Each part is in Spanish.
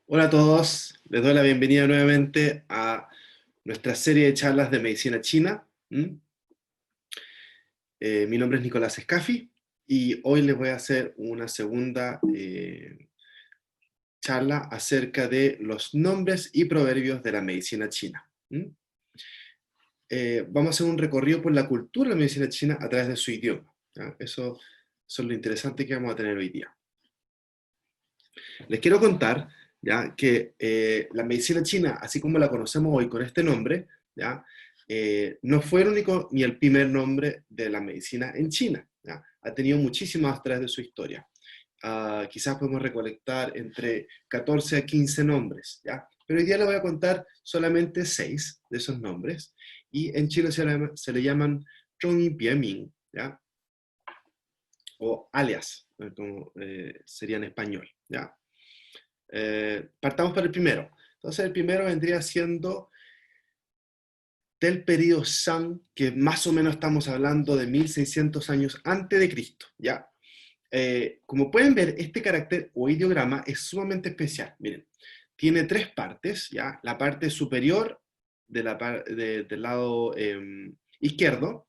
Hola a todos, les doy la bienvenida nuevamente a nuestra serie de charlas de medicina china. Mi nombre es Nicolás Escafi y hoy les voy a hacer una segunda charla acerca de los nombres y proverbios de la medicina china. Vamos a hacer un recorrido por la cultura de la medicina china a través de su idioma. ¿Ya? Eso es lo interesante que vamos a tener hoy día. Les quiero contar, ¿ya?, que la medicina china, así como la conocemos hoy con este nombre, ¿ya?, no fue el único ni el primer nombre de la medicina en China. ¿Ya? Ha tenido muchísimas a través de su historia. Quizás podemos recolectar entre 14 a 15 nombres, ¿ya? Pero hoy día les voy a contar solamente 6 de esos nombres, y en Chile se le llaman Zhongyi Bieming, ¿ya?, o alias, como sería en español, ¿ya? Partamos por el primero. Entonces el primero vendría siendo del periodo Shang, que más o menos estamos hablando de 1600 años antes de Cristo, ¿ya? Como pueden ver, este carácter o ideograma es sumamente especial. Miren, tiene 3 partes, ¿ya? La parte superior del lado izquierdo,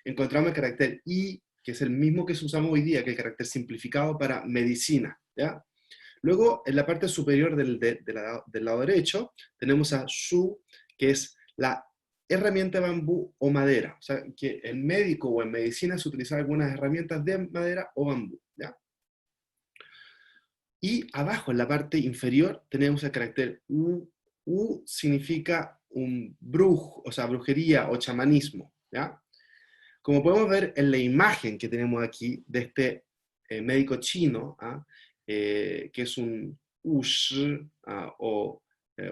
encontramos el carácter I, que es el mismo que usamos hoy día, que es el carácter simplificado para medicina, ¿ya? Luego, en la parte superior del lado derecho, tenemos a Shu, que es la herramienta de bambú o madera. O sea, que en médico o en medicina se utilizan algunas herramientas de madera o bambú, ¿ya? Y abajo, en la parte inferior, tenemos el carácter U. U significa un brujo, o sea, brujería o chamanismo, ¿ya? Como podemos ver en la imagen que tenemos aquí de este médico chino, que es un Wushi, o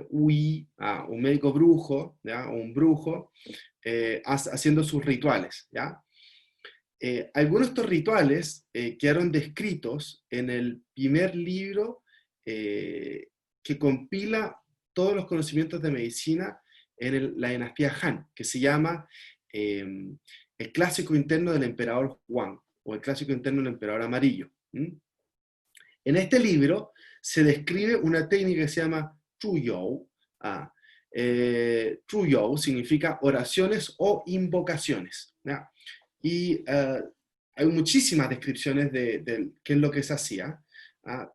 Ui, un médico brujo, ¿ya?, o un brujo, haciendo sus rituales, ¿ya? Algunos de estos rituales quedaron descritos en el primer libro que compila todos los conocimientos de medicina en la dinastía Han, que se llama El clásico interno del emperador Huang, o el clásico interno del emperador amarillo. En este libro se describe una técnica que se llama Zhuyou. Zhuyou significa oraciones o invocaciones, ¿ya? Y hay muchísimas descripciones de qué es lo que se hacía.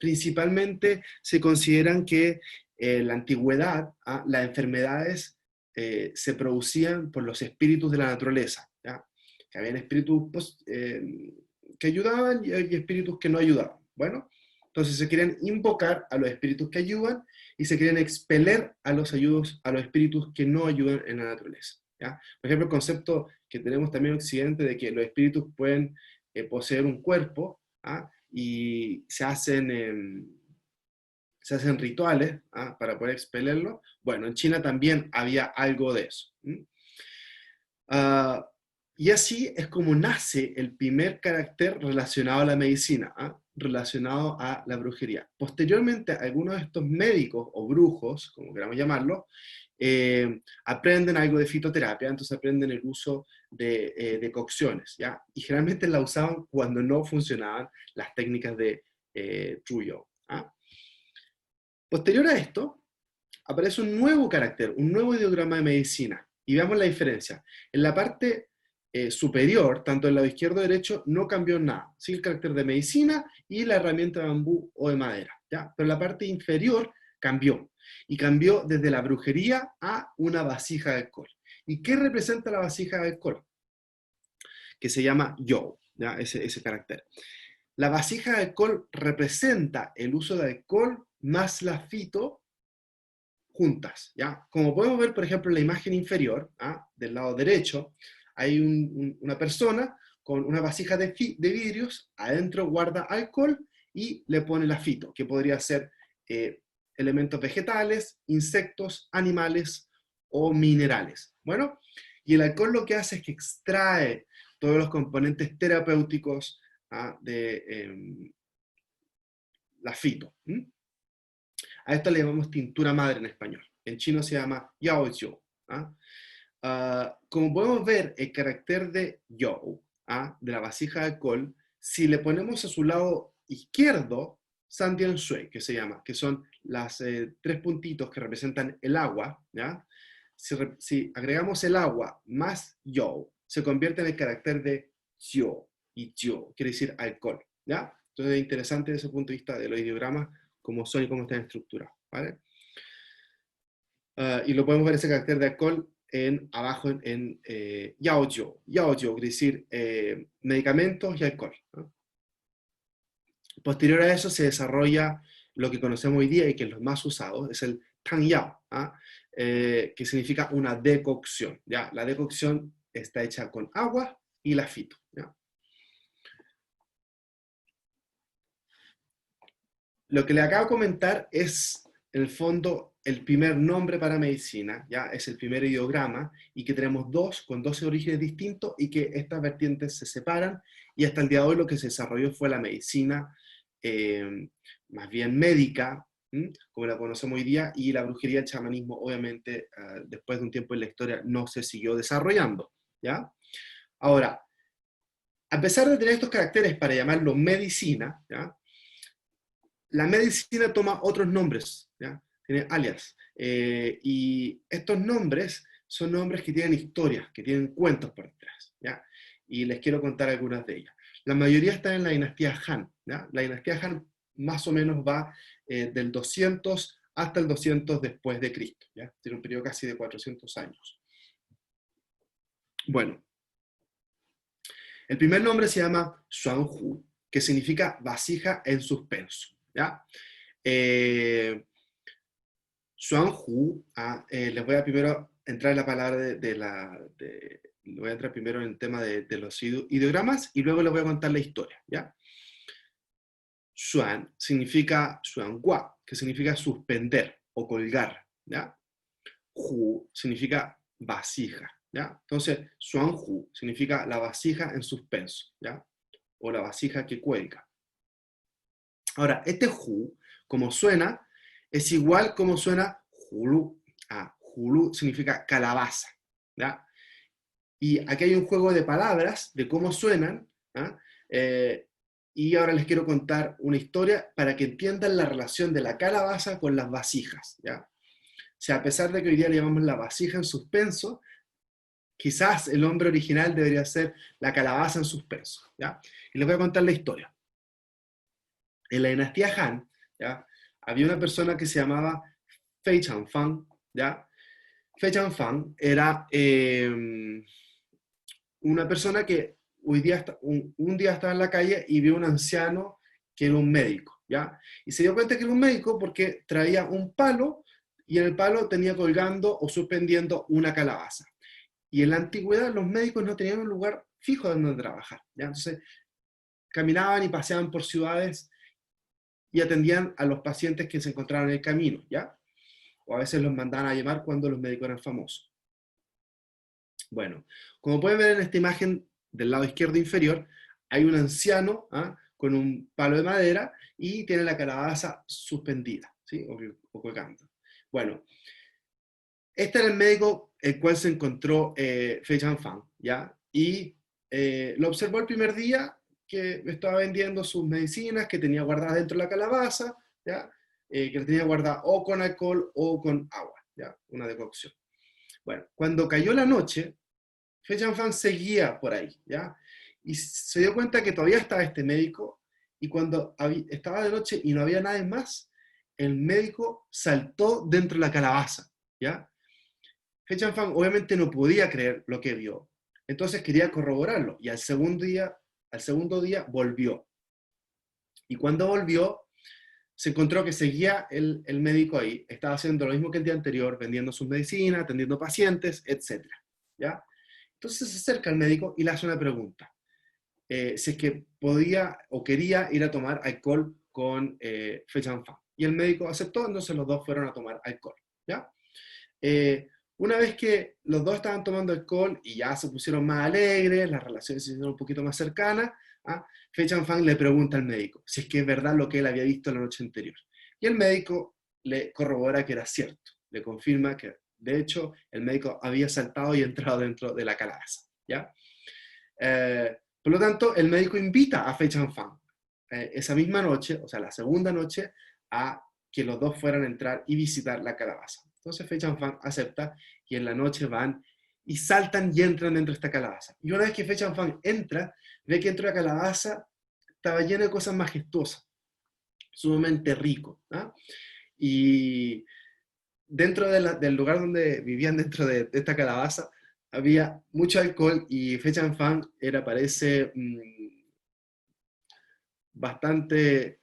Principalmente se consideran que en la antigüedad las enfermedades se producían por los espíritus de la naturaleza, ¿ya? Que habían espíritus pues, que ayudaban y espíritus que no ayudaban. Bueno, entonces se querían invocar a los espíritus que ayudan y se querían expeler a los espíritus que no ayudan en la naturaleza, ¿ya? Por ejemplo, el concepto que tenemos también en Occidente de que los espíritus pueden poseer un cuerpo, y se hacen rituales para poder expelerlo. Bueno, en China también había algo de eso. Uh, y así es como nace el primer carácter relacionado a la medicina, relacionado a la brujería. Posteriormente, algunos de estos médicos o brujos, como queramos llamarlo, aprenden algo de fitoterapia, entonces aprenden el uso de decocciones, ¿ya? Y generalmente la usaban cuando no funcionaban las técnicas de Zhuyou. Posterior a esto, aparece un nuevo carácter, un nuevo ideograma de medicina. Y veamos la diferencia. En la parte superior, tanto el lado izquierdo y derecho, no cambió nada. Sí, el carácter de medicina y la herramienta de bambú o de madera, ¿ya? Pero la parte inferior cambió. Y cambió desde la brujería a una vasija de alcohol. ¿Y qué representa la vasija de alcohol? Que se llama Yo, ¿ya? Ese carácter. La vasija de alcohol representa el uso de alcohol más la fito juntas, ¿ya? Como podemos ver, por ejemplo, en la imagen inferior, del lado derecho, hay una persona con una vasija de vidrios, adentro guarda alcohol y le pone la fito, que podría ser elementos vegetales, insectos, animales o minerales. Bueno, y el alcohol lo que hace es que extrae todos los componentes terapéuticos de la fito. A esto le llamamos tintura madre en español. En chino se llama yaojiu. Como podemos ver, el carácter de you, de la vasija de alcohol, si le ponemos a su lado izquierdo, Sandian Shui, que se llama, que son las tres puntitos que representan el agua, ¿ya? Si agregamos el agua más yo, se convierte en el carácter de yo, y yo, quiere decir alcohol, ¿ya? Entonces es interesante desde ese punto de vista de los ideogramas, cómo son y cómo están estructurados, ¿vale? Y lo podemos ver ese carácter de alcohol abajo en yaojiu, yaojiu, quiere decir medicamentos y alcohol, ¿no? Posterior a eso se desarrolla lo que conocemos hoy día y que es lo más usado, es el tang yao, ¿ah? Que significa una decocción, ¿ya? La decocción está hecha con agua y lafito, ¿ya? Lo que le acabo de comentar es, en el fondo, el primer nombre para medicina, ¿ya? Es el primer ideograma, y que tenemos dos, con 12 orígenes distintos, y que estas vertientes se separan, y hasta el día de hoy lo que se desarrolló fue la medicina más bien médica, como la conocemos hoy día, y la brujería, el chamanismo, obviamente, después de un tiempo en la historia, no se siguió desarrollando, ¿ya? Ahora, a pesar de tener estos caracteres para llamarlo medicina, ¿ya? La medicina toma otros nombres, ¿ya? Tiene alias, y estos nombres son nombres que tienen historias, que tienen cuentos por detrás, ¿ya? Y les quiero contar algunas de ellas. La mayoría están en la dinastía Han, ¿ya? La dinastía Han más o menos va del 200 hasta el 200 después de Cristo, ¿ya? Tiene un periodo casi de 400 años. Bueno, el primer nombre se llama Xuanhu, que significa vasija en suspenso, ¿ya? Xuanhu, les voy a primero entrar en la palabra voy a entrar primero en el tema de los ideogramas y luego les voy a contar la historia, ¿ya? Xuan significa Xuanhua, que significa suspender o colgar, ¿ya? Hu significa vasija, ¿ya? Entonces, Xuanhu significa la vasija en suspenso, ¿ya? O la vasija que cuelga. Ahora, este Hu, como suena, es igual como suena Hulu. Hulu significa calabaza, ¿ya? Y aquí hay un juego de palabras, de cómo suenan, ¿ah? Y ahora les quiero contar una historia para que entiendan la relación de la calabaza con las vasijas, ¿ya? O sea, a pesar de que hoy día le llamamos la vasija en suspenso, quizás el nombre original debería ser la calabaza en suspenso, ¿ya? Y les voy a contar la historia. En la dinastía Han, ¿ya? Había una persona que se llamaba Fei Changfang, ¿ya? Fei Changfang era una persona que un día estaba en la calle y vio un anciano que era un médico, ¿ya? Y se dio cuenta que era un médico porque traía un palo y en el palo tenía colgando o suspendiendo una calabaza. Y en la antigüedad los médicos no tenían un lugar fijo donde trabajar, ¿ya? Entonces caminaban y paseaban por ciudades y atendían a los pacientes que se encontraban en el camino, ¿ya? O a veces los mandaban a llamar cuando los médicos eran famosos. Bueno, como pueden ver en esta imagen del lado izquierdo inferior, hay un anciano con un palo de madera y tiene la calabaza suspendida, ¿sí? O colgando. Bueno, este era el médico el cual se encontró Fei Changfang, ¿ya? Y lo observó el primer día que estaba vendiendo sus medicinas que tenía guardadas dentro de la calabaza, ¿ya? Que las tenía guardadas o con alcohol o con agua, ¿ya? Una decocción. Bueno, cuando cayó la noche, Fei Changfang seguía por ahí, ¿ya? Y se dio cuenta que todavía estaba este médico, y cuando estaba de noche y no había nadie más, el médico saltó dentro de la calabaza, ¿ya? Fei Changfang obviamente no podía creer lo que vio, entonces quería corroborarlo, y al segundo día volvió. Y cuando volvió, se encontró que seguía el médico ahí, estaba haciendo lo mismo que el día anterior, vendiendo sus medicinas, atendiendo pacientes, etc. ¿Ya? Entonces se acerca al médico y le hace una pregunta. Si es que podía o quería ir a tomar alcohol con Fei Changfang. Y el médico aceptó, entonces los dos fueron a tomar alcohol. ¿Ya? Una vez que los dos estaban tomando alcohol y ya se pusieron más alegres, las relaciones se hicieron un poquito más cercanas, Fei Changfang le pregunta al médico si es que es verdad lo que él había visto la noche anterior. Y el médico le corrobora que era cierto, le confirma que, de hecho, el médico había saltado y entrado dentro de la calabaza, ¿ya? Por lo tanto, el médico invita a Fei Changfang esa misma noche, o sea, la segunda noche, a que los dos fueran a entrar y visitar la calabaza. Entonces Fei Chanfang acepta y en la noche van y saltan y entran dentro de esta calabaza. Y una vez que Fei Chanfang entra, ve que dentro de la calabaza estaba lleno de cosas majestuosas, sumamente rico. ¿Ah? Y dentro del lugar donde vivían, dentro de esta calabaza, había mucho alcohol y Fei Chanfang parece, bastante,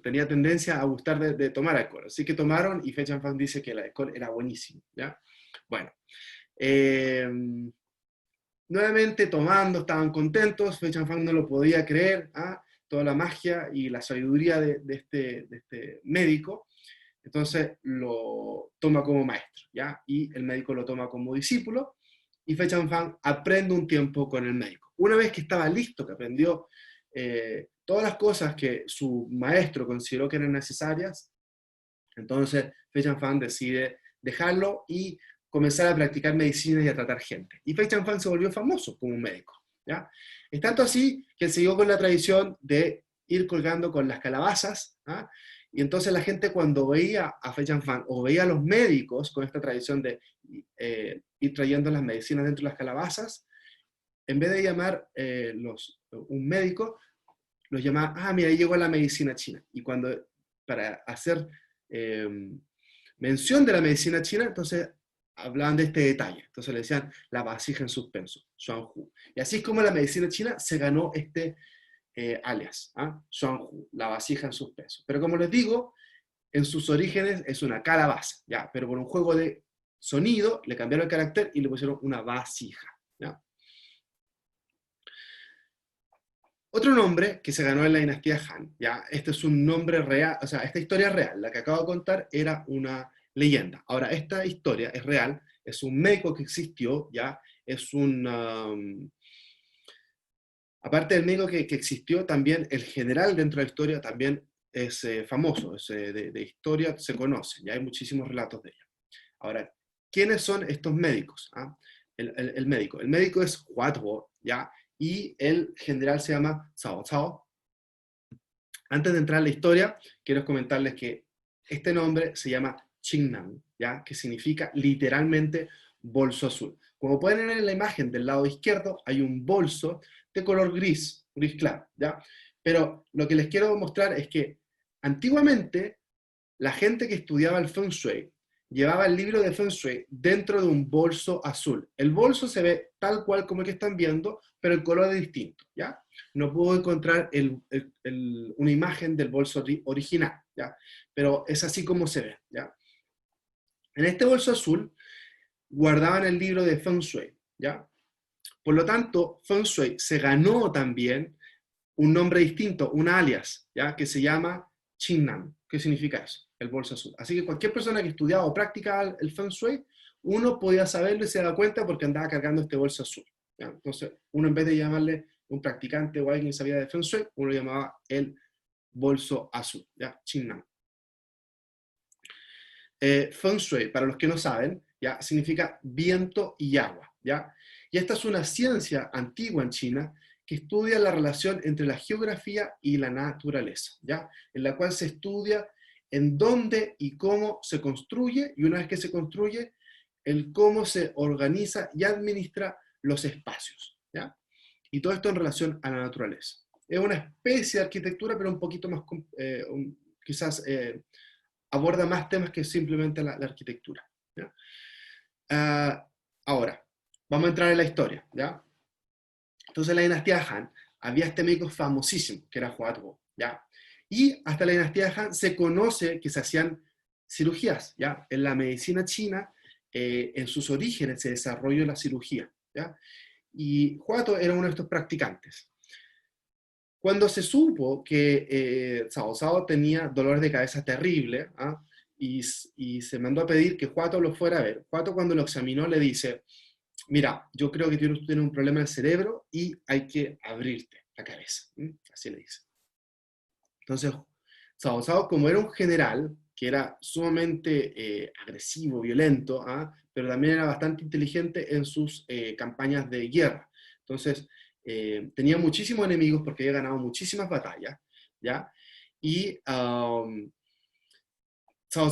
tenía tendencia a gustar de tomar alcohol. Así que tomaron y Fei Chanfang dice que el alcohol era buenísimo. ¿Ya? Bueno, eh, nuevamente tomando, estaban contentos, Fei Chanfang no lo podía creer, ¿ah? Toda la magia y la sabiduría de este médico. Entonces lo toma como maestro, ¿ya? Y el médico lo toma como discípulo, y Fei Chanfang aprende un tiempo con el médico. Una vez que estaba listo, que aprendió todas las cosas que su maestro consideró que eran necesarias, entonces Fei Chanfang decide dejarlo y comenzar a practicar medicina y a tratar gente. Y Fei Chanfang se volvió famoso como un médico, ¿ya? Es tanto así que siguió con la tradición de ir colgando con las calabazas, ¿ah? Y entonces la gente, cuando veía a Fei Chanfang o veía a los médicos con esta tradición de ir trayendo las medicinas dentro de las calabazas, en vez de llamar un médico, los llamaba, ah, mira, ahí llegó la medicina china. Y cuando, para hacer eh, mención de la medicina china, entonces hablaban de este detalle. Entonces le decían la vasija en suspenso, Xuanhu. Y así es como la medicina china se ganó este alias, ¿ah? Xuanhu, la vasija en suspenso. Pero como les digo, en sus orígenes es una calabaza, ¿ya? Pero por un juego de sonido le cambiaron el carácter y le pusieron una vasija, ¿ya? Otro nombre que se ganó en la dinastía Han, ¿ya? Este es un nombre real, o sea, esta historia es real, la que acabo de contar era una leyenda. Ahora, esta historia es real, es un médico que existió, ¿ya? Es un... aparte del médico que existió, también el general dentro de la historia también es famoso, es, de historia se conoce, ya hay muchísimos relatos de ella. Ahora, ¿quiénes son estos médicos? ¿Ah? El médico. El médico es Hua Tuo, ¿ya? Y el general se llama Cao Cao. Antes de entrar en la historia, quiero comentarles que este nombre se llama Qingnan, ¿ya? Que significa literalmente bolso azul. Como pueden ver en la imagen del lado izquierdo, hay un bolso de color gris, gris claro, ¿ya? Pero lo que les quiero mostrar es que antiguamente la gente que estudiaba el Feng Shui llevaba el libro de Feng Shui dentro de un bolso azul. El bolso se ve tal cual como el que están viendo, pero el color es distinto, ¿ya? No puedo encontrar una imagen del bolso original, ¿ya? Pero es así como se ve, ¿ya? En este bolso azul guardaban el libro de Feng Shui, ¿ya? Por lo tanto, Feng Shui se ganó también un nombre distinto, un alias, ¿ya? Que se llama Qingnan. ¿Qué significa eso? El bolso azul. Así que cualquier persona que estudiaba o practicaba el Feng Shui, uno podía saberlo y se daba cuenta porque andaba cargando este bolso azul, ¿ya? Entonces, uno, en vez de llamarle un practicante o alguien que sabía de Feng Shui, uno llamaba el bolso azul, ¿ya? Qingnan. Feng Shui, para los que no saben, ¿ya? Significa viento y agua, ¿ya? Y esta es una ciencia antigua en China que estudia la relación entre la geografía y la naturaleza, ¿ya? En la cual se estudia en dónde y cómo se construye, y una vez que se construye, el cómo se organiza y administra los espacios, ¿ya? Y todo esto en relación a la naturaleza. Es una especie de arquitectura, pero un poquito más, quizás aborda más temas que simplemente la arquitectura, ¿ya? Ahora, vamos a entrar en la historia, ¿ya? Entonces, en la dinastía Han había este médico famosísimo, que era Hua Tuo, ¿ya? Y hasta la dinastía Han se conoce que se hacían cirugías, ¿ya? En la medicina china, en sus orígenes se desarrolló la cirugía, ¿ya? Y Hua Tuo era uno de estos practicantes. Cuando se supo que Cao Cao tenía dolores de cabeza terrible, ¿ah? y se mandó a pedir que Huato lo fuera a ver. Huato, cuando lo examinó, le dice, mira, yo creo que tienes un problema en el cerebro y hay que abrirte la cabeza. Así le dice. Entonces, Cao Cao, como era un general, que era sumamente agresivo, violento, ¿ah? Pero también era bastante inteligente en sus campañas de guerra. Entonces, tenía muchísimos enemigos porque había ganado muchísimas batallas. ¿ya? Y Cao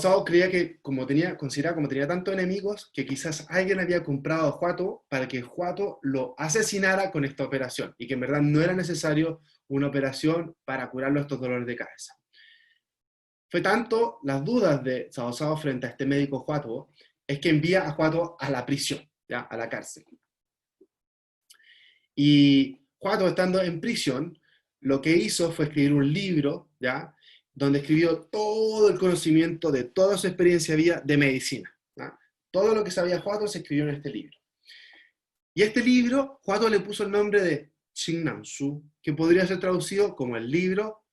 Cao creía que consideraba como tenía tantos enemigos, que quizás alguien había comprado a Huato para que Huato lo asesinara con esta operación, y que en verdad no era necesario una operación para curarlo estos dolores de cabeza. Fue tanto las dudas de Cao Cao frente a este médico Huato, es que envía a Huato a la prisión, ¿ya? A la cárcel. Y Huato, estando en prisión, lo que hizo fue escribir un libro, ¿ya? Donde escribió todo el conocimiento de toda su experiencia de vida de medicina, ¿ya? Todo lo que sabía Huato se escribió en este libro. Y este libro, Huato le puso el nombre de Qingnan Su, que podría ser traducido como el libro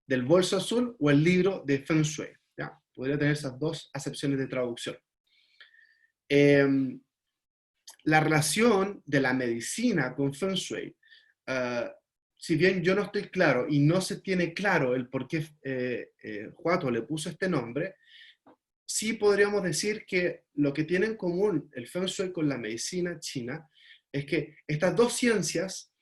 del bolso azul o el libro de Feng Shui, ¿ya? Podría tener esas dos acepciones de traducción. La relación de la medicina con Feng Shui, si bien yo no estoy claro y no se tiene claro el por qué Huato le puso este nombre, sí podríamos decir que lo que tiene en común el Feng Shui con la medicina china es que estas dos ciencias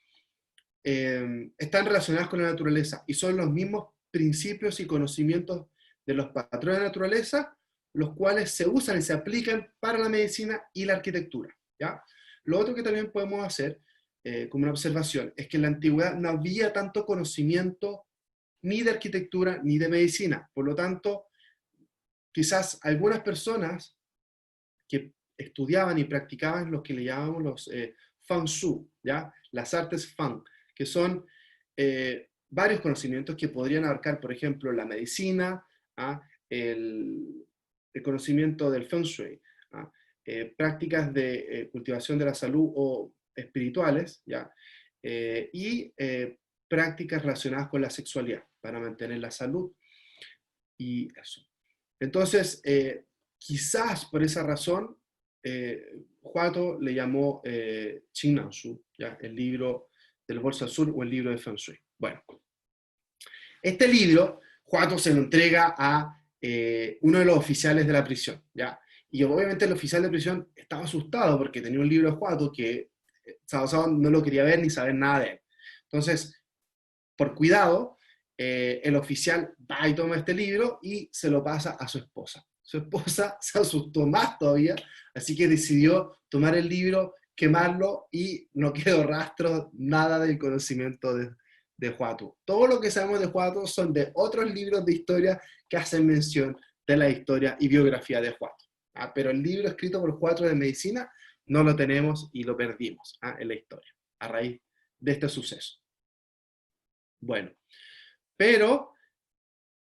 están relacionadas con la naturaleza y son los mismos principios y conocimientos de los patrones de la naturaleza, los cuales se usan y se aplican para la medicina y la arquitectura, ¿ya? Lo otro que también podemos hacer, como una observación, es que en la antigüedad no había tanto conocimiento ni de arquitectura ni de medicina. Por lo tanto, quizás algunas personas que estudiaban y practicaban lo que le llamamos los Feng Shui, ¿ya? Las artes Feng, que son varios conocimientos que podrían abarcar, por ejemplo, la medicina, ¿ah? El conocimiento del Feng Shui, ¿ah? Prácticas de cultivación de la salud o espirituales, ¿ya? Y prácticas relacionadas con la sexualidad para mantener la salud y eso. Entonces, quizás por esa razón, Huato le llamó Qingnan Shu, ¿ya? El libro del bolso azul o el libro de Feng Shui. Bueno, este libro, Huato se lo entrega a uno de los oficiales de la prisión, ¿ya? Y obviamente el oficial de prisión estaba asustado porque tenía un libro de Huato que Cao Cao no lo quería ver ni saber nada de él. Entonces, por cuidado, el oficial va y toma este libro y se lo pasa a su esposa. Su esposa se asustó más todavía, así que decidió tomar el libro, quemarlo y no quedó rastro nada del conocimiento de Huato. Todo lo que sabemos de Huato son de otros libros de historia que hacen mención de la historia y biografía de Huato. ¿Ah? Pero el libro escrito por Huato de medicina no lo tenemos y lo perdimos, ¿ah? En la historia, a raíz de este suceso. Bueno, pero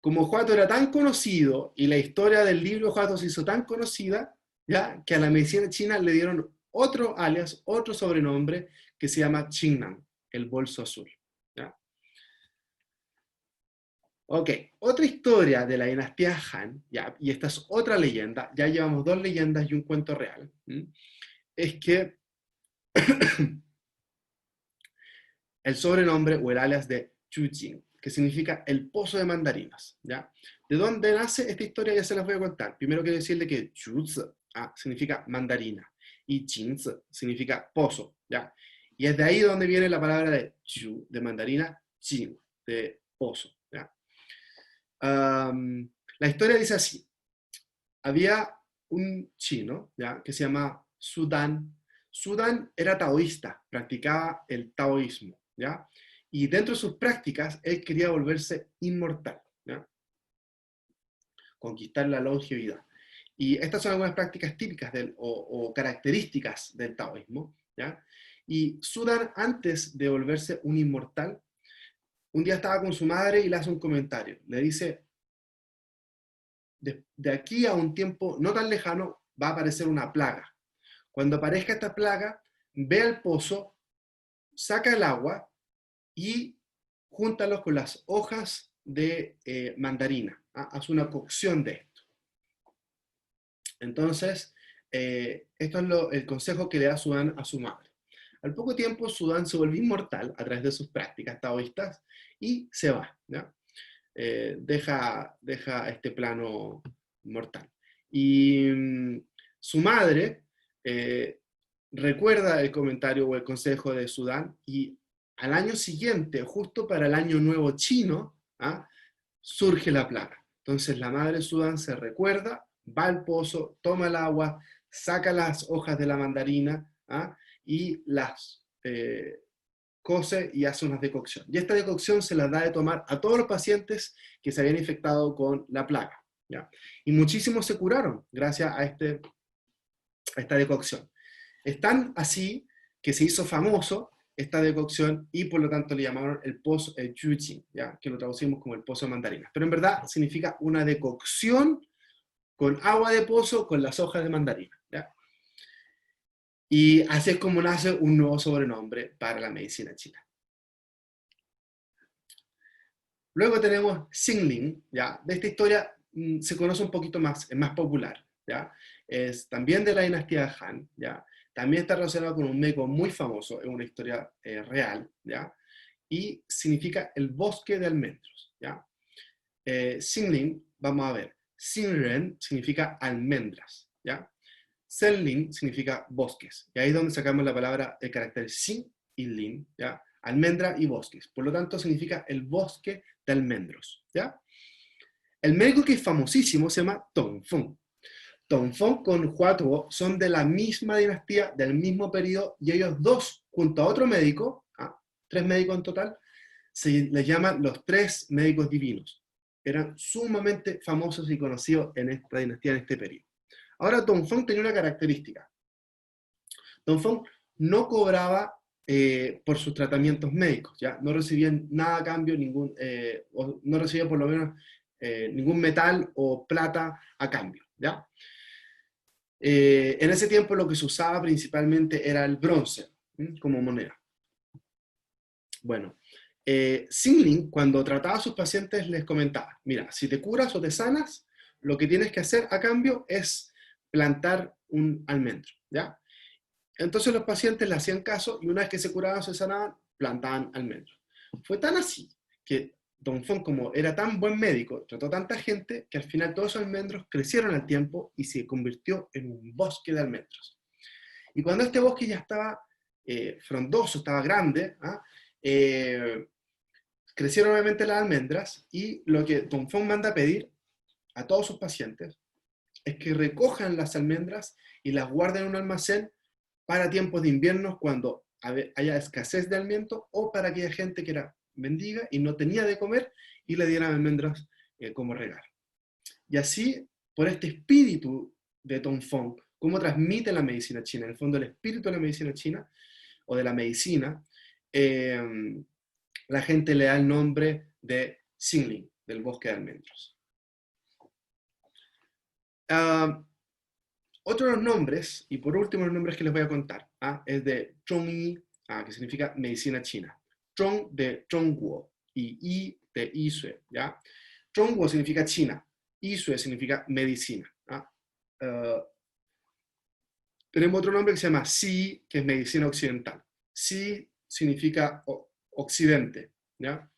como Huato era tan conocido y la historia del libro Huato se hizo tan conocida, ya que a la medicina china le dieron otro alias, otro sobrenombre que se llama Qingnan, el bolso azul. ¿Ya? Ok, otra historia de la dinastía Han, ¿ya? Y esta es otra leyenda, ya llevamos dos leyendas y un cuento real, ¿m? Es que el sobrenombre o el alias de Chu Jing, que significa el pozo de mandarinas, ¿ya? ¿De dónde nace esta historia? Ya se las voy a contar. Primero quiero decirle que Chu significa mandarina y Jing significa pozo, ¿ya? Y es de ahí donde viene la palabra de Chu, de mandarina, Jing, de pozo, ¿ya? La historia dice así. Había un chino, ¿ya? Que se llama Sudan. Sudan era taoísta, practicaba el taoísmo, ¿ya? Y dentro de sus prácticas, él quería volverse inmortal, ¿ya? Conquistar la longevidad. Y estas son algunas prácticas típicas o características del taoísmo, ¿ya? Y Sudan, antes de volverse un inmortal, un día estaba con su madre y le hace un comentario. Le dice, de aquí a un tiempo no tan lejano va a aparecer una plaga. Cuando aparezca esta plaga, ve al pozo, saca el agua y júntalos con las hojas de mandarina. Haz una cocción de esto. Entonces, esto es el consejo que le da Sudán a su madre. Al poco tiempo, Sudán se volvió inmortal a través de sus prácticas taoístas y se va, ¿ya? Deja este plano mortal. Y su madre recuerda el comentario o el consejo de Sudán y al año siguiente, justo para el año nuevo chino, ¿ah? Surge la plaga. Entonces la madre Sudán se recuerda, va al pozo, toma el agua, saca las hojas de la mandarina, ¿ah? Y las cose y hace una decocción. Y esta decocción se la da de tomar a todos los pacientes que se habían infectado con la plaga, ¿ya? Y muchísimos se curaron gracias a esta decocción. Es tan así que se hizo famoso esta decocción y por lo tanto le llamaron el pozo, el Juqing, ¿ya? Que lo traducimos como el pozo de mandarinas. Pero en verdad significa una decocción con agua de pozo con las hojas de mandarina, ¿ya? Y así es como nace un nuevo sobrenombre para la medicina china. Luego tenemos Xingling, ¿ya? De esta historia se conoce un poquito más, es más popular, ¿ya? Es también de la dinastía Han, ¿ya? También está relacionado con un médico muy famoso, es una historia real, ¿ya? Y significa el bosque de almendros, ¿ya? Xingling, vamos a ver, Xingren significa almendras, ¿ya? Zhenlin significa bosques, y ahí es donde sacamos la palabra, el carácter Xin y Lin, ¿ya? Almendra y bosques, por lo tanto significa el bosque de almendros, ¿ya? El médico que es famosísimo se llama Dong Feng. Dong Feng con Hua Tuo son de la misma dinastía, del mismo periodo, y ellos dos, junto a otro médico, ¿ah? 3 médicos en total, se les llaman los 3 médicos divinos. Eran sumamente famosos y conocidos en esta dinastía, en este periodo. Ahora, Dong Feng tenía una característica. Dong Feng no cobraba por sus tratamientos médicos, ¿ya? No recibía nada a cambio, no recibía por lo menos ningún metal o plata a cambio, ¿ya? En ese tiempo lo que se usaba principalmente era el bronce, como moneda. Bueno, Xingling, cuando trataba a sus pacientes, les comentaba, mira, si te curas o te sanas, lo que tienes que hacer a cambio es plantar un almendro, ¿ya? Entonces los pacientes le hacían caso y una vez que se curaban o se sanaban, plantaban almendros. Fue tan así que Dong Feng, como era tan buen médico, trató a tanta gente que al final todos esos almendros crecieron al tiempo y se convirtió en un bosque de almendros. Y cuando este bosque ya estaba frondoso, estaba grande, ¿ah? Crecieron obviamente las almendras y lo que Dong Feng manda a pedir a todos sus pacientes es que recojan las almendras y las guarden en un almacén para tiempos de invierno cuando haya escasez de alimento o para aquella gente que era mendiga y no tenía de comer y le dieran almendras como regalo. Y así, por este espíritu de Dong Feng, cómo transmite la medicina china, en el fondo el espíritu de la medicina china o de la medicina, la gente le da el nombre de Xingling, del bosque de almendros. Otro de los nombres, y por último los nombres que les voy a contar, es de Zhongyi, que significa medicina china. Zhong de Zhongguo y Yi de Yisue, ¿ya? Zhongguo significa China, Yisue significa medicina. Tenemos otro nombre que se llama Xi, que es medicina occidental. Xi significa occidente, ¿ya?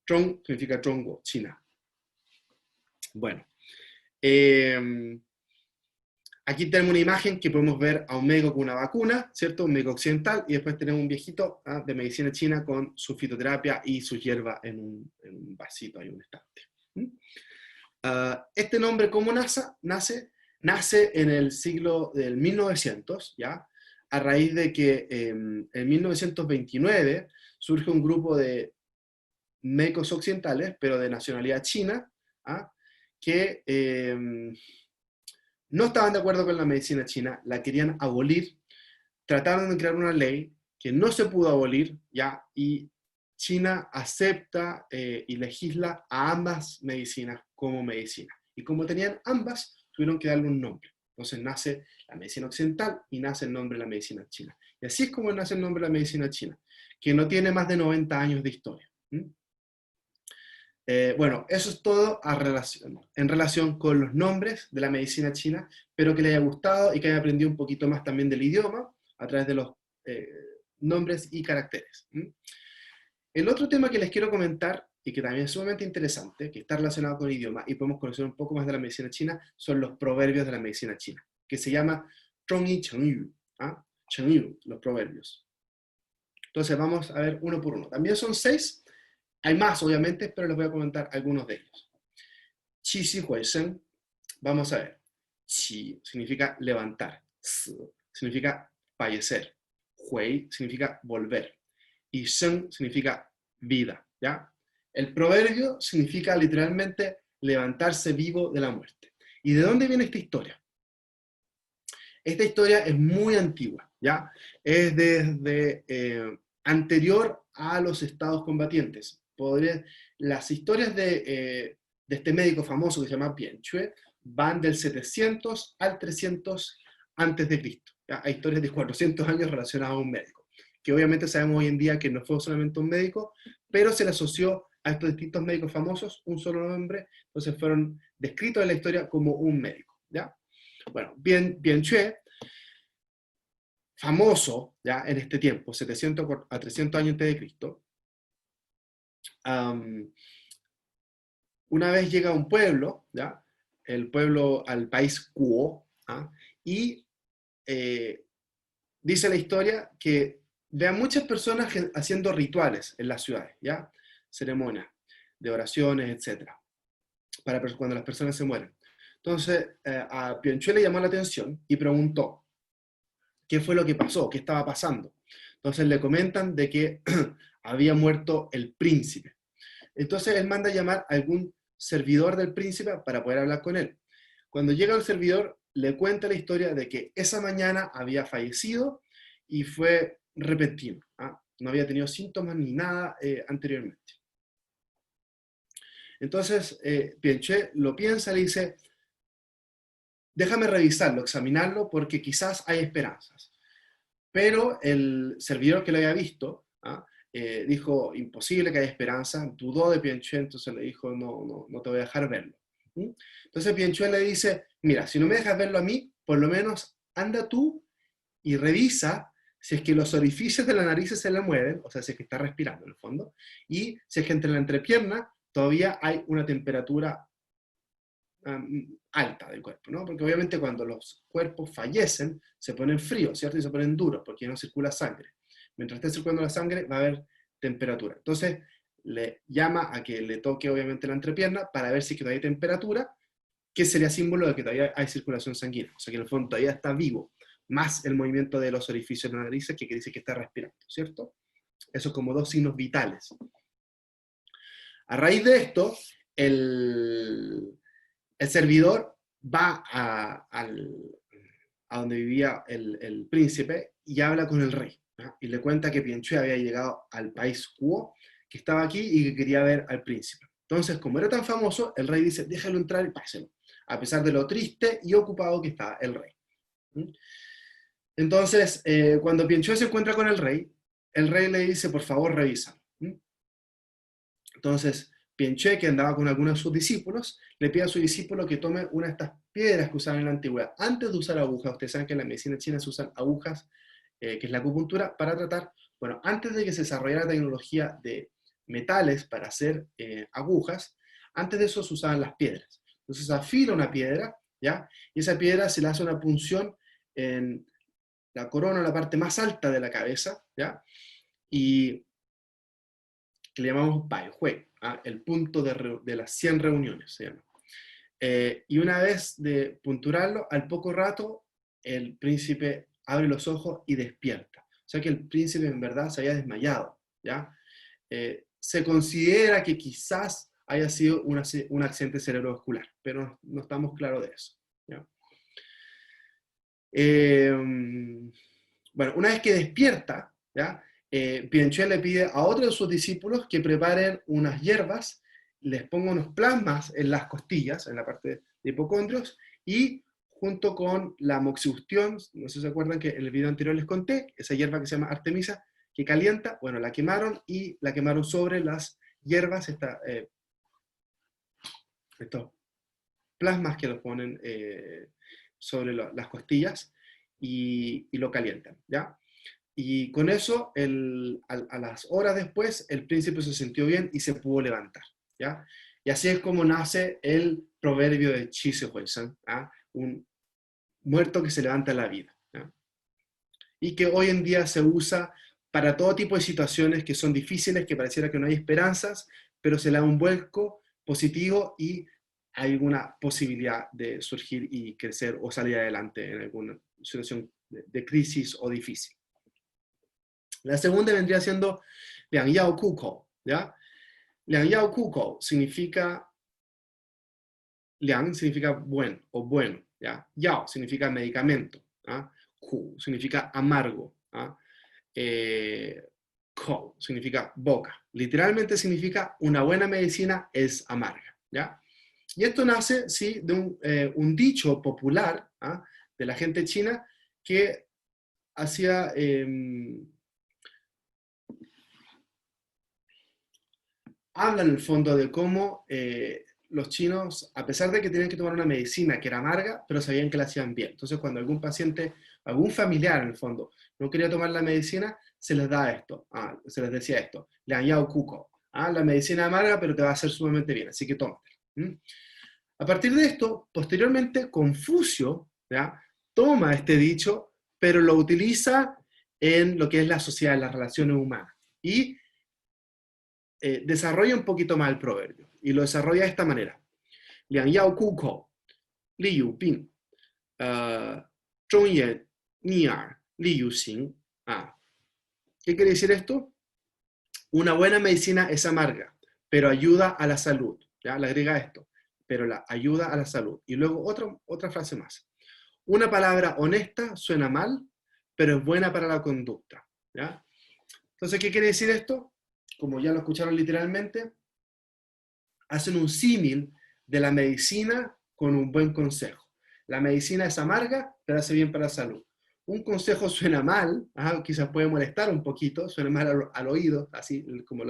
Zhong significa Zhongguo, China. Bueno. Aquí tenemos una imagen que podemos ver a un médico con una vacuna, ¿cierto? Un médico occidental, y después tenemos un viejito de medicina china con su fitoterapia y su hierba en un vasito, en un estante. Este nombre, ¿cómo nace? Nace en el siglo del 1900, ¿ya? A raíz de que en 1929 surge un grupo de médicos occidentales, pero de nacionalidad china, que no estaban de acuerdo con la medicina china, la querían abolir, trataron de crear una ley que no se pudo abolir, ¿ya? Y China acepta y legisla a ambas medicinas como medicina. Y como tenían ambas, tuvieron que darle un nombre. Entonces nace la medicina occidental y nace el nombre de la medicina china. Y así es como nace el nombre de la medicina china, que no tiene más de 90 años de historia. Bueno, eso es todo en relación con los nombres de la medicina china. Espero que les haya gustado y que haya aprendido un poquito más también del idioma a través de los nombres y caracteres. El otro tema que les quiero comentar y que también es sumamente interesante, que está relacionado con el idioma y podemos conocer un poco más de la medicina china, son los proverbios de la medicina china, que se llama Zhongyi Chengyu, Chengyu, los proverbios. Entonces vamos a ver uno por uno. También son 6, Hay más, obviamente, pero les voy a comentar algunos de ellos. Qi xi hui shen, vamos a ver. Qi significa levantar, si significa fallecer, hui significa volver, y shen significa vida, ¿ya? El proverbio significa literalmente levantarse vivo de la muerte. ¿Y de dónde viene esta historia? Esta historia es muy antigua, ¿ya? Es desde anterior a los estados combatientes. Las historias de este médico famoso que se llama Bian Chue van del 700 al 300 antes de Cristo. ¿Ya? Hay historias de 400 años relacionadas a un médico, que obviamente sabemos hoy en día que no fue solamente un médico, pero se le asoció a estos distintos médicos famosos un solo nombre, entonces fueron descritos en la historia como un médico, ¿ya? Bueno, Bian Chue, famoso ya en este tiempo, 700 a 300 años antes de Cristo, una vez llega a un pueblo, ¿ya? El pueblo al país Kuo, ¿ah? Y dice la historia que ve a muchas personas haciendo rituales en las ciudades, ¿ya? Ceremonias de oraciones, etc. Para cuando las personas se mueren. Entonces, a Bianchue le llamó la atención y preguntó qué fue lo que pasó, qué estaba pasando. Entonces le comentan de que había muerto el príncipe. Entonces él manda a llamar a algún servidor del príncipe para poder hablar con él. Cuando llega el servidor, le cuenta la historia de que esa mañana había fallecido y fue repentino. ¿Ah? No había tenido síntomas ni nada anteriormente. Entonces, Bianchue lo piensa y le dice, déjame revisarlo, examinarlo, porque quizás hay esperanzas. Pero el servidor que lo había visto, ¿ah? Dijo, imposible que haya esperanza, dudó de Bianchue, entonces le dijo, no te voy a dejar verlo. ¿Mm? Entonces Bianchue le dice, mira, si no me dejas verlo a mí, por lo menos anda tú y revisa si es que los orificios de la nariz se le mueven, o sea, si es que está respirando en el fondo, y si es que entre la entrepierna todavía hay una temperatura alta del cuerpo, ¿no? Porque obviamente cuando los cuerpos fallecen, se ponen fríos, ¿cierto? Y se ponen duros, porque no circula sangre. Mientras esté circulando la sangre, va a haber temperatura. Entonces, le llama a que le toque obviamente la entrepierna para ver si es que todavía hay temperatura, que sería símbolo de que todavía hay circulación sanguínea. O sea, que en el fondo todavía está vivo, más el movimiento de los orificios de la nariz, que dice que está respirando, ¿cierto? Eso como dos signos vitales. A raíz de esto, el servidor va a donde vivía el príncipe y habla con el rey, ¿no? Y le cuenta que Bianchue había llegado al país Kuo, que estaba aquí y que quería ver al príncipe. Entonces, como era tan famoso, el rey dice, déjalo entrar y páselo, a pesar de lo triste y ocupado que estaba el rey. Entonces, cuando Bianchue se encuentra con el rey le dice, por favor, revisa. Entonces, Bianchue, que andaba con algunos de sus discípulos, le pide a su discípulo que tome una de estas piedras que usaban en la antigüedad. Antes de usar agujas, ustedes saben que en la medicina china se usan agujas, que es la acupuntura, para tratar, bueno, antes de que se desarrollara la tecnología de metales para hacer agujas, antes de eso se usaban las piedras. Entonces afila una piedra, ¿ya? Y esa piedra se le hace una punción en la corona, la parte más alta de la cabeza, ¿ya? Y que le llamamos Bai Hui, ¿ah? El punto de las 100 reuniones, se llama. Y una vez de punturarlo, al poco rato, el príncipe abre los ojos y despierta. O sea que el príncipe en verdad se había desmayado, ¿ya? Se considera que quizás haya sido un accidente cerebrovascular, pero no estamos claros de eso, ¿ya? Bueno, una vez que despierta, ¿ya? Bianchue le pide a otro de sus discípulos que preparen unas hierbas, les ponga unos plasmas en las costillas, en la parte de hipocondrios, y junto con la moxibustión, no sé si se acuerdan que en el video anterior les conté, esa hierba que se llama Artemisa, que calienta, bueno, la quemaron y la quemaron sobre las hierbas, estos plasmas que los ponen sobre las costillas y lo calientan, ¿ya? Y con eso, a las horas después, el príncipe se sintió bien y se pudo levantar, ¿ya? Y así es como nace el proverbio de Qi Shi Hui Shen, ¿ah? Un muerto que se levanta a la vida, ¿ya? Y que hoy en día se usa para todo tipo de situaciones que son difíciles, que pareciera que no hay esperanzas, pero se le da un vuelco positivo y hay alguna posibilidad de surgir y crecer o salir adelante en alguna situación de crisis o difícil. La segunda vendría siendo Liang Yao Ku Kou, ¿ya? Liang Yao Ku Kou significa, Liang significa bueno o bueno, ¿ya? Yao significa medicamento, ¿ah? Ku significa amargo, ¿ah? Kou significa boca. Literalmente significa una buena medicina es amarga, ¿ya? Y esto nace, sí, de un dicho popular, ¿ah? De la gente china que hacía... habla en el fondo de cómo los chinos, a pesar de que tenían que tomar una medicina que era amarga, pero sabían que la hacían bien. Entonces, cuando algún paciente, algún familiar en el fondo, no quería tomar la medicina, se les da esto, se les decía esto, Liang Yao Kuko, la medicina amarga, pero te va a hacer sumamente bien, así que tómatela. A partir de esto, posteriormente, Confucio, ¿ya?, toma este dicho, pero lo utiliza en lo que es la sociedad, las relaciones humanas. Y desarrolla un poquito más el proverbio. Y lo desarrolla de esta manera. Liang Yao Ku Kou, Li Yu Bing, Zhong Ye Ni Er, Li Yu Xing. ¿Qué quiere decir esto? Una buena medicina es amarga, pero ayuda a la salud. ¿Ya? Le agrega esto, pero la ayuda a la salud. Y luego otra frase más. Una palabra honesta suena mal, pero es buena para la conducta. ¿Ya? Entonces, ¿qué quiere decir esto? Como ya lo escucharon literalmente, hacen un símil de la medicina con un buen consejo. La medicina es amarga, pero hace bien para la salud. Un consejo suena mal, quizás puede molestar un poquito, suena mal al oído, así como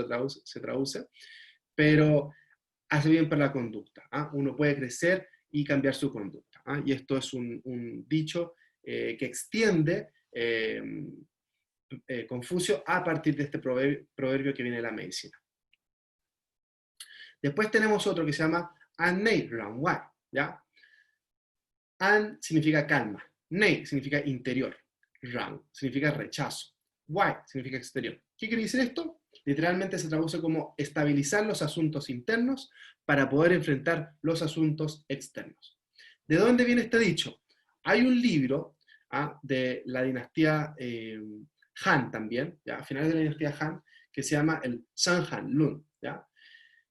se traduce, pero hace bien para la conducta. Uno puede crecer y cambiar su conducta. Y esto es un dicho que extiende Confucio a partir de este proverbio que viene de la medicina. Después tenemos otro que se llama An Nei Ran Wai, ¿ya? An significa calma, Nei significa interior, Ran significa rechazo, Wai significa exterior. ¿Qué quiere decir esto? Literalmente se traduce como estabilizar los asuntos internos para poder enfrentar los asuntos externos. ¿De dónde viene este dicho? Hay un libro de la dinastía Han también, ¿ya? A finales de la dinastía Han, que se llama el San Han Lun, ¿ya?,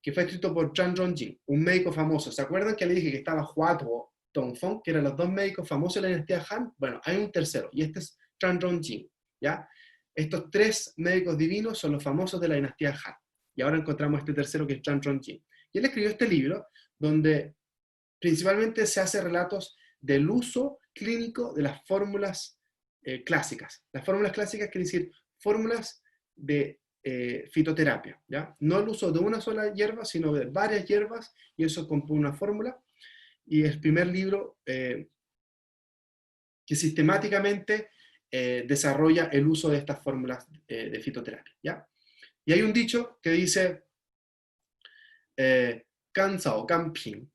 que fue escrito por Zhang Zhongjing, un médico famoso. ¿Se acuerdan que le dije que estaba Hua Tuo, Dongfeng, que eran los dos médicos famosos de la dinastía Han? Bueno, hay un tercero, y este es Zhang Zhongjing, ¿ya? Estos tres médicos divinos son los famosos de la dinastía Han. Y ahora encontramos este tercero que es Zhang Zhongjing. Y él escribió este libro donde principalmente se hace relatos del uso clínico de las fórmulas clásicas. Las fórmulas clásicas quiere decir fórmulas de fitoterapia, ¿ya? No el uso de una sola hierba, sino de varias hierbas, y eso compone una fórmula, y es el primer libro que sistemáticamente desarrolla el uso de estas fórmulas de fitoterapia, ¿ya? Y hay un dicho que dice, gan zao gan ping,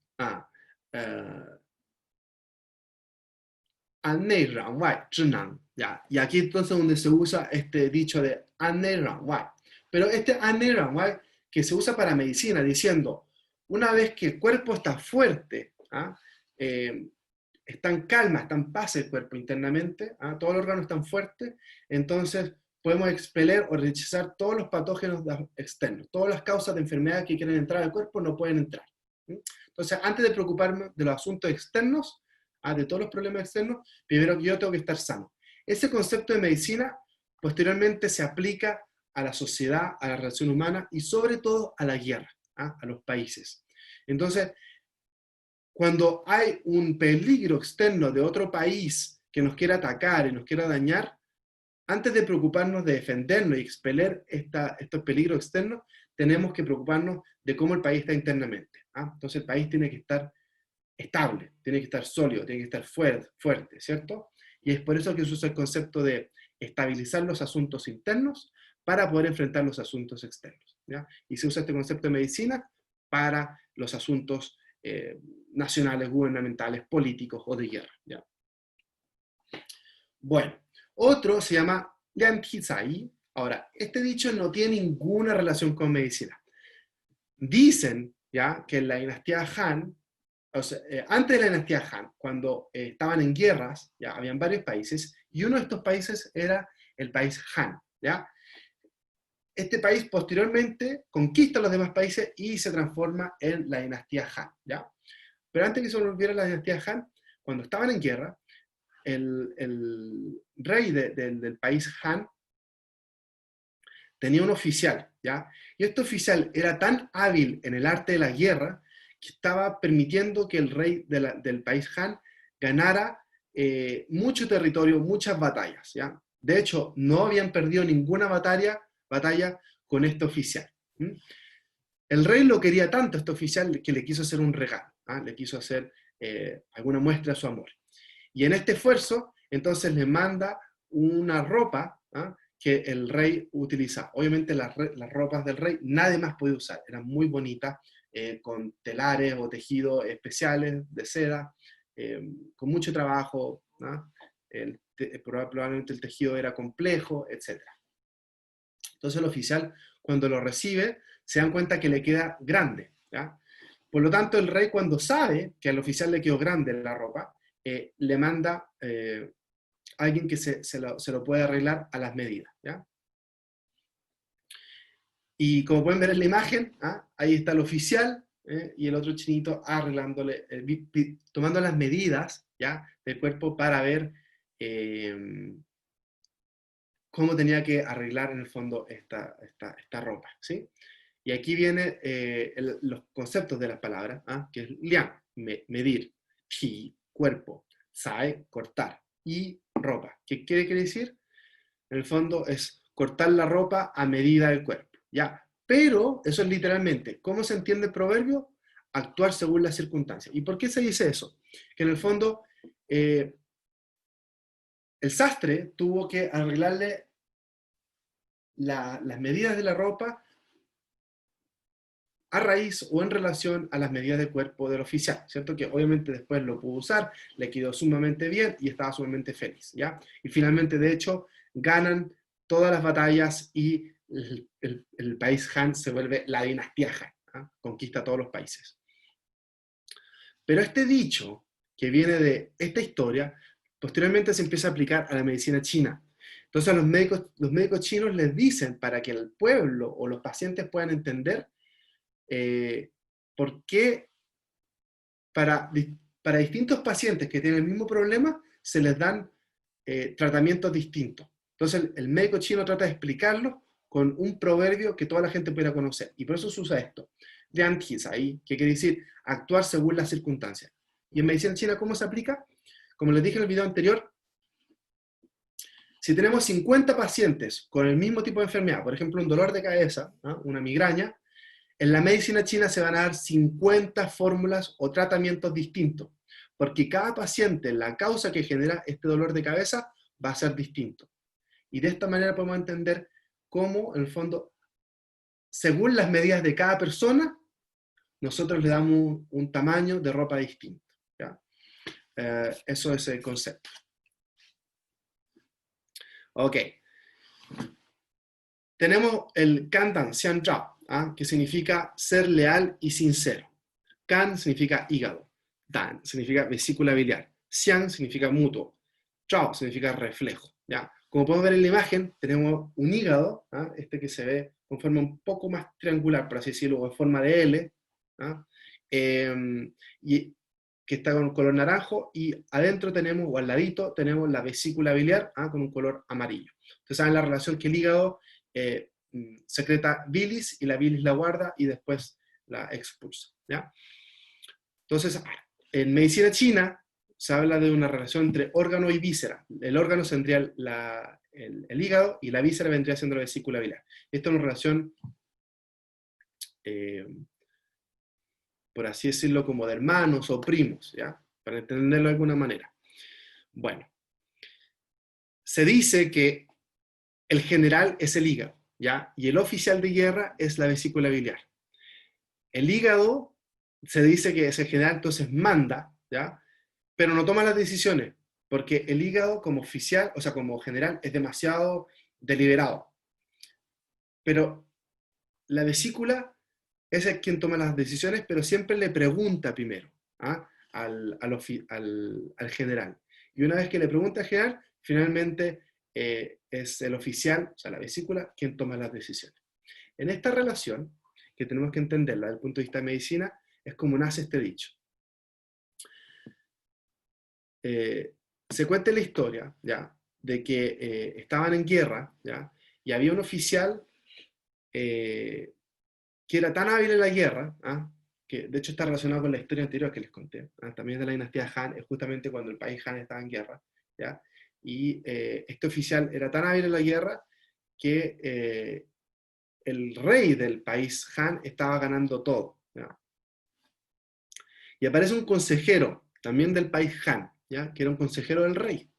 an nei ran wai zhi nan, ¿ya? Y aquí entonces donde se usa este dicho de an nei ran wai. Pero este an nei ran wai que se usa para medicina, diciendo, una vez que el cuerpo está fuerte, está en calma, está en paz el cuerpo internamente, todos los órganos están fuertes, entonces podemos expeler o rechazar todos los patógenos externos. Todas las causas de enfermedad que quieren entrar al cuerpo no pueden entrar. Entonces, antes de preocuparme de los asuntos externos, de todos los problemas externos, primero yo tengo que estar sano. Ese concepto de medicina posteriormente se aplica a la sociedad, a la relación humana y sobre todo a la guerra, a los países. Entonces, cuando hay un peligro externo de otro país que nos quiera atacar y nos quiera dañar, antes de preocuparnos de defendernos y expeler estos peligros externos, tenemos que preocuparnos de cómo el país está internamente. Entonces el país tiene que estar estable, tiene que estar sólido, tiene que estar fuerte, ¿cierto? Y es por eso que se usa el concepto de estabilizar los asuntos internos para poder enfrentar los asuntos externos, ¿ya? Y se usa este concepto de medicina para los asuntos nacionales, gubernamentales, políticos o de guerra, ¿ya? Bueno, otro se llama Lian Pi Zai, Ahora, este dicho no tiene ninguna relación con medicina. Dicen, ¿ya?, que en la dinastía Han, o sea, antes de la dinastía Han, cuando estaban en guerras, ya habían varios países, y uno de estos países era el país Han, ¿ya? Este país posteriormente conquista los demás países y se transforma en la dinastía Han, ¿ya? Pero antes que se volviera la dinastía Han, cuando estaban en guerra, el rey del país Han tenía un oficial, ¿ya? Y este oficial era tan hábil en el arte de la guerra que estaba permitiendo que el rey del país Han ganara mucho territorio, muchas batallas, ¿ya? De hecho, no habían perdido ninguna batalla con este oficial. ¿Mm? El rey lo quería tanto, este oficial, que le quiso hacer un regalo, ¿ah? Le quiso hacer alguna muestra de su amor. Y en este esfuerzo, entonces le manda una ropa, ¿ah?, que el rey utiliza. Obviamente las ropas del rey nadie más podía usar, eran muy bonitas, con telares o tejidos especiales de seda, con mucho trabajo, ¿no? Probablemente el tejido era complejo, etc. Entonces el oficial, cuando lo recibe, se dan cuenta que le queda grande, ¿ya? Por lo tanto, el rey, cuando sabe que al oficial le quedó grande la ropa, le manda a alguien que se lo puede arreglar a las medidas, ¿ya? Y como pueden ver en la imagen, ¿ah?, ahí está el oficial, y el otro chinito arreglándole, tomando las medidas, ¿ya?, del cuerpo para ver cómo tenía que arreglar en el fondo esta ropa, ¿sí? Y aquí vienen los conceptos de las palabras, ¿ah?, que es liang, medir, chi, cuerpo, sai, cortar, y ropa. ¿Qué quiere decir? En el fondo es cortar la ropa a medida del cuerpo, ¿ya? Pero eso es literalmente, ¿cómo se entiende el proverbio? Actuar según las circunstancias. ¿Y por qué se dice eso? Que en el fondo el sastre tuvo que arreglarle las medidas de la ropa a raíz o en relación a las medidas de cuerpo del oficial, ¿cierto? Que obviamente después lo pudo usar, le quedó sumamente bien y estaba sumamente feliz, ¿ya? Y finalmente, de hecho, ganan todas las batallas y el país Han se vuelve la dinastía Han, ¿ah? Conquista todos los países. Pero este dicho, que viene de esta historia, posteriormente se empieza a aplicar a la medicina china. Entonces los médicos chinos les dicen, para que el pueblo o los pacientes puedan entender, por qué para distintos pacientes que tienen el mismo problema se les dan tratamientos distintos. Entonces el médico chino trata de explicarlo con un proverbio que toda la gente pueda conocer. Y por eso se usa esto. Liang ahí, que quiere decir actuar según las circunstancias. ¿Y en medicina china cómo se aplica? Como les dije en el video anterior, si tenemos 50 pacientes con el mismo tipo de enfermedad, por ejemplo un dolor de cabeza, ¿no?, una migraña, en la medicina china se van a dar 50 fórmulas o tratamientos distintos, porque cada paciente, la causa que genera este dolor de cabeza, va a ser distinto. Y de esta manera podemos entender cómo, en el fondo, según las medidas de cada persona, nosotros le damos un tamaño de ropa distinto, ¿ya? Eso es el concepto. Ok. Tenemos el Kandan Xian Zhao, ¿ah?, que significa ser leal y sincero. Kan significa hígado. Dan significa vesícula biliar. Xian significa mutuo. Zhao significa reflejo, ¿ya? Como podemos ver en la imagen, tenemos un hígado, ¿ah?, este que se ve con forma un poco más triangular, por así decirlo, o en forma de L, ¿ah?, y que está con un color naranjo, y adentro tenemos, o al ladito, tenemos la vesícula biliar, ¿ah?, con un color amarillo. Ustedes saben la relación que el hígado secreta bilis, y la bilis la guarda y después la expulsa, ¿ya? Entonces, en medicina china se habla de una relación entre órgano y víscera. El órgano tendría el hígado, y la víscera vendría siendo la vesícula biliar. Esta es una relación, por así decirlo, como de hermanos o primos, ¿ya? Para entenderlo de alguna manera. Bueno, se dice que el general es el hígado, ¿ya? Y el oficial de guerra es la vesícula biliar. El hígado se dice que es el general, entonces manda, ¿ya? Pero no toma las decisiones, porque el hígado como oficial, o sea, como general, es demasiado deliberado. pero la vesícula es el quien toma las decisiones, pero siempre le pregunta primero, ¿ah? al general. Y una vez que le pregunta al general, finalmente es el oficial, o sea, la vesícula, quien toma las decisiones. En esta relación, que tenemos que entenderla desde el punto de vista de medicina, es como nace este dicho. Se cuenta la historia, ¿ya?, de que estaban en guerra, ¿ya?, y había un oficial que era tan hábil en la guerra, ¿ah?, que de hecho está relacionado con la historia anterior que les conté, ¿ah?, también de la dinastía Han, es justamente cuando el país Han estaba en guerra, ¿ya?, y este oficial era tan hábil en la guerra que el rey del país Han estaba ganando todo, ¿ya? Y aparece un consejero, también del país Han, ¿ya?, que era un consejero del rey.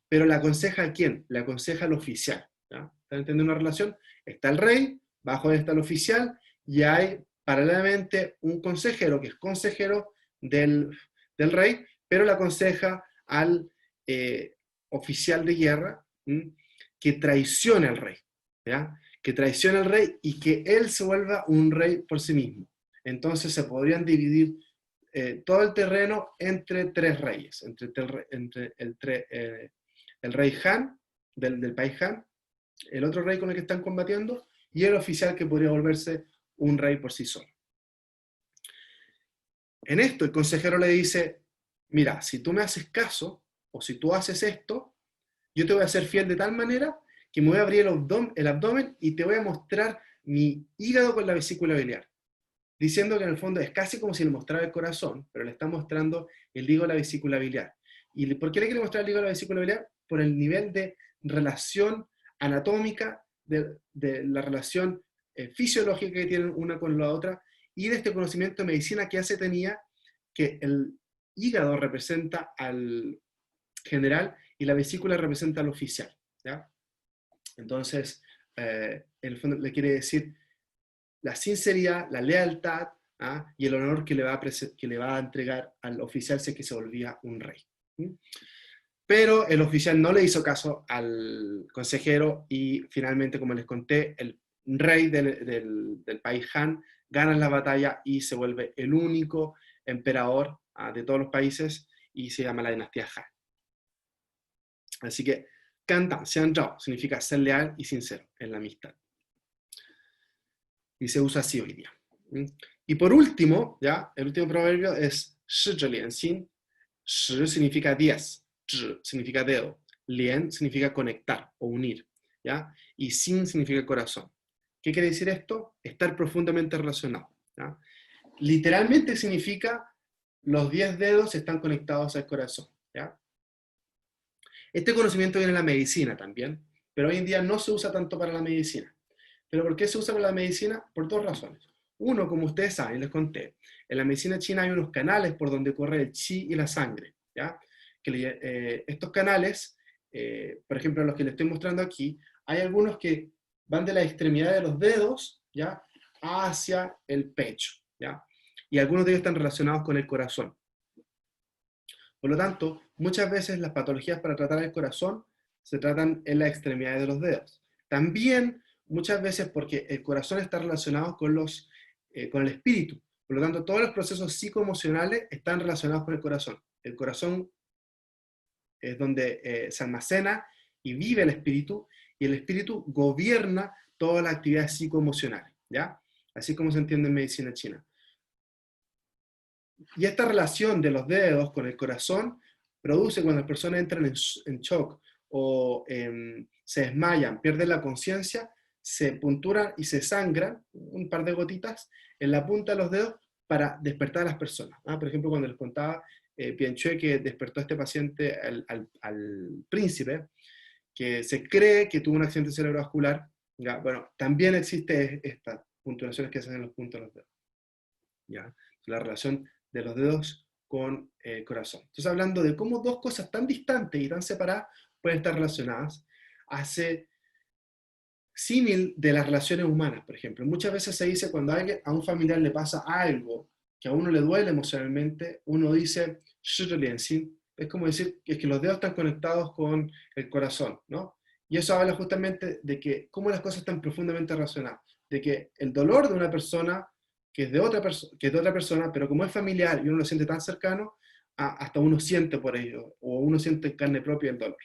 Pero ¿le aconseja a quién? Le aconseja al oficial, ¿ya? ¿Están entendiendo una relación? Está el rey, bajo él está el oficial, y hay paralelamente un consejero, que es consejero del rey, pero le aconseja al oficial de guerra, ¿m?, que traicione al rey, ¿ya?, que traicione al rey y que él se vuelva un rey por sí mismo. Entonces se podrían dividir todo el terreno entre tres reyes, entre el rey Han, del país Han, el otro rey con el que están combatiendo, y el oficial que podría volverse un rey por sí solo. En esto el consejero le dice, mira, si tú me haces caso, o si tú haces esto, yo te voy a ser fiel de tal manera que me voy a abrir el abdomen y te voy a mostrar mi hígado con la vesícula biliar. Diciendo que en el fondo es casi como si le mostrara el corazón, pero le está mostrando el hígado a la vesícula biliar. ¿Y por qué le quiere mostrar el hígado a la vesícula biliar? Por el nivel de relación anatómica, de la relación fisiológica que tienen una con la otra, y de este conocimiento de medicina que ya se tenía, que el hígado representa al general y la vesícula representa al oficial, ¿ya? Entonces, en el fondo le quiere decir la sinceridad, la lealtad, ¿ah?, y el honor que le va a entregar al oficial si es que se volvía un rey. ¿Sí? Pero el oficial no le hizo caso al consejero y finalmente, como les conté, el rey del país Han gana la batalla y se vuelve el único emperador de todos los países y se llama la dinastía Han. Así que, Kandan, Xian Zhao, significa ser leal y sincero en la amistad. Y se usa así hoy día. Y por último, ¿ya?, el último proverbio es Shi zhi lian xin. Shi significa 10, zhi significa dedo, lian significa conectar o unir, ¿ya?, y xin significa corazón. ¿Qué quiere decir esto? Estar profundamente relacionado, ¿ya? Literalmente significa los 10 dedos están conectados al corazón, ¿ya? Este conocimiento viene de la medicina también, pero hoy en día no se usa tanto para la medicina. ¿Pero por qué se usa para la medicina? Por dos razones. Uno, como ustedes saben, les conté, en la medicina china hay unos canales por donde corre el chi y la sangre, ¿ya? Estos canales, por ejemplo, los que les estoy mostrando aquí, hay algunos que van de la extremidad de los dedos, ¿ya?, hacia el pecho, ¿ya? Y algunos de ellos están relacionados con el corazón. Por lo tanto, muchas veces las patologías para tratar el corazón se tratan en las extremidades de los dedos. También, muchas veces, porque el corazón está relacionado con el espíritu. Por lo tanto, todos los procesos psicoemocionales están relacionados con el corazón. El corazón es donde se almacena y vive el espíritu, y el espíritu gobierna todas las actividades psicoemocionales, ¿ya? Así como se entiende en medicina china. Y esta relación de los dedos con el corazón produce cuando las personas entran en shock o se desmayan, pierden la conciencia, se punturan y se sangran un par de gotitas en la punta de los dedos para despertar a las personas. Por ejemplo, cuando les contaba Pianchue que despertó a este paciente al príncipe, que se cree que tuvo un accidente cerebrovascular, ¿ya? Bueno, también existe estas punturaciones que se hacen en los puntos de los dedos, ¿ya? La relación de los dedos con el corazón. Entonces, hablando de cómo dos cosas tan distantes y tan separadas pueden estar relacionadas, hace símil de las relaciones humanas, por ejemplo. Muchas veces se dice cuando a un familiar le pasa algo que a uno le duele emocionalmente, uno dice, es como decir que los dedos están conectados con el corazón, ¿no? Y eso habla justamente de que cómo las cosas están profundamente relacionadas, de que el dolor de una persona que es de otra, que es de otra persona, pero como es familiar y uno lo siente tan cercano, hasta uno siente por ello, o uno siente en carne propia el dolor.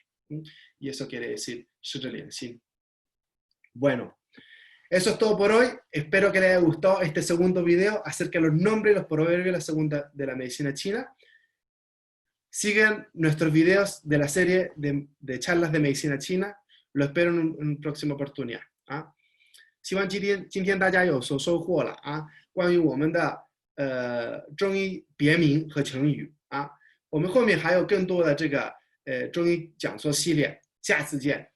Y eso quiere decir, sí. Bueno, eso es todo por hoy. Espero que les haya gustado este segundo video acerca de los nombres y los proverbios de la segunda de la medicina china. Sigan nuestros videos de la serie de charlas de medicina china. Lo espero en una próxima oportunidad. 希望今天大家有所收获了关于我们的中医别名和成语我们后面还有更多的这个中医讲座系列，下次见。